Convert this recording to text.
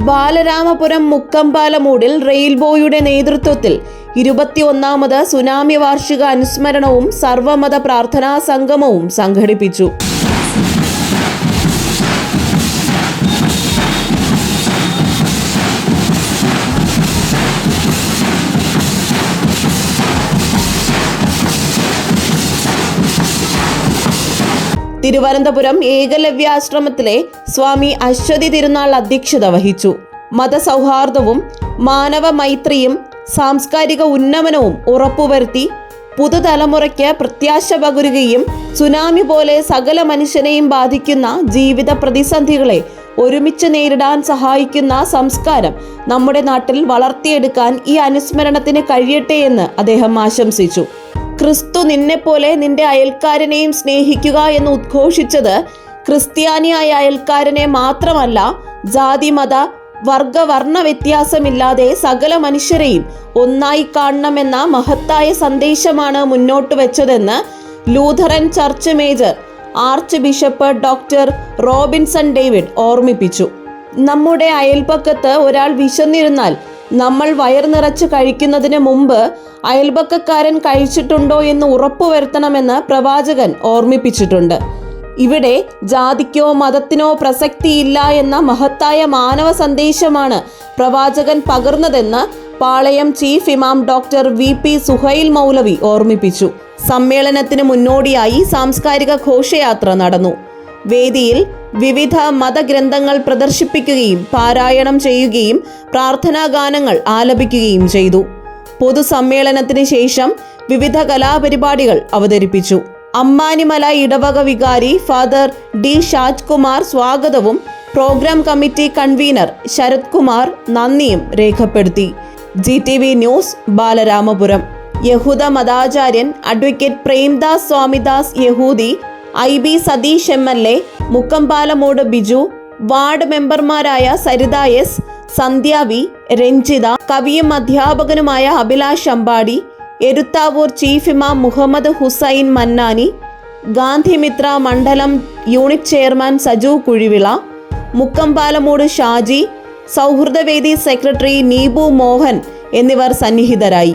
ബാലരാമപുരം മുക്കമ്പാലമൂടിൽ റെയിൽബോയുടെ നേതൃത്വത്തിൽ 21ാമത് സുനാമി വാർഷിക അനുസ്മരണവും സർവമത പ്രാർത്ഥനാ സംഗമവും സംഘടിപ്പിച്ചു. തിരുവനന്തപുരം ഏകലവ്യാശ്രമത്തിലെ സ്വാമി അശ്വതി തിരുനാൾ അധ്യക്ഷത വഹിച്ചു. മതസൗഹാർദ്ദവും മാനവ മൈത്രിയും സാംസ്കാരിക ഉന്നമനവും ഉറപ്പുവരുത്തി പുതുതലമുറയ്ക്ക് പ്രത്യാശ പകരുകയും സുനാമി പോലെ സകല മനുഷ്യനെയും ബാധിക്കുന്ന ജീവിത പ്രതിസന്ധികളെ ഒരുമിച്ച് നേരിടാൻ സഹായിക്കുന്ന സംസ്കാരം നമ്മുടെ നാട്ടിൽ വളർത്തിയെടുക്കാൻ ഈ അനുസ്മരണത്തിന് കഴിയട്ടെ എന്ന് അദ്ദേഹം ആശംസിച്ചു. ക്രിസ്തു നിന്നെപ്പോലെ നിന്റെ അയൽക്കാരനെയും സ്നേഹിക്കുക എന്ന് ഉദ്ഘോഷിച്ചത് ക്രിസ്ത്യാനിയായ അയൽക്കാരനെ മാത്രമല്ല, ജാതി മത വർഗവർണ്ണ വ്യത്യാസമില്ലാതെ സകല മനുഷ്യരെയും ഒന്നായി കാണണമെന്ന മഹത്തായ സന്ദേശമാണ് മുന്നോട്ട് വെച്ചതെന്ന് Lutheran church major archbishop doctor Robinson David ഓർമ്മിപ്പിച്ചു. നമ്മുടെ അയൽപക്കത്ത് ഒരാൾ വിശന്നിരുന്നാൽ നമ്മൾ വയർ നിറച്ച് കഴിക്കുന്നതിന് മുമ്പ് അയൽപക്കക്കാരൻ കഴിച്ചിട്ടുണ്ടോ എന്ന് ഉറപ്പുവരുത്തണമെന്ന് പ്രവാചകൻ ഓർമ്മിപ്പിച്ചിട്ടുണ്ട്. ഇവിടെ ജാതിക്കോ മതത്തിനോ പ്രസക്തിയില്ല എന്ന മഹത്തായ മാനവ സന്ദേശമാണ് പ്രവാചകൻ പകർന്നതെന്ന് പാളയം ചീഫ് ഇമാം ഡോക്ടർ VP സുഹൈൽ മൗലവി ഓർമ്മിപ്പിച്ചു. സമ്മേളനത്തിന് മുന്നോടിയായി സാംസ്കാരിക ഘോഷയാത്ര നടന്നു. വേദിയിൽ വിവിധ മതഗ്രന്ഥങ്ങൾ പ്രദർശിപ്പിക്കുകയും പാരായണം ചെയ്യുകയും പ്രാർത്ഥനാ ഗാനങ്ങൾ ആലപിക്കുകയും ചെയ്തു. പൊതുസമ്മേളനത്തിന് ശേഷം വിവിധ കലാപരിപാടികൾ അവതരിപ്പിച്ചു. അമ്മാനിമല ഇടവക വികാരി ഫാദർ D ഷാജ്കുമാർ സ്വാഗതവും programme committee convener Sarath Kumar നന്ദിയും രേഖപ്പെടുത്തി. GTV news, Balaramapuram. യഹൂദ മതാചാര്യൻ അഡ്വക്കേറ്റ് പ്രേംദാസ് സ്വാമിദാസ് യഹൂദി, IB Satheesh MLA, Mukkampalamoodu Biju, ward മെമ്പർമാരായ സരിത S, സന്ധ്യ V, രഞ്ജിത, കവിയും അധ്യാപകനുമായ അഭിലാഷ് അമ്പാടി, എരുത്താവൂർ ചീഫ് ഇമാം മുഹമ്മദ് ഹുസൈൻ മന്നാനി, ഗാന്ധിമിത്ര മണ്ഡലം യൂണിറ്റ് ചെയർമാൻ സജു കുഴിവിള, മുക്കമ്പാലമൂട് ഷാജി, സൗഹൃദവേദി സെക്രട്ടറി നീബു മോഹൻ എന്നിവർ സന്നിഹിതരായി.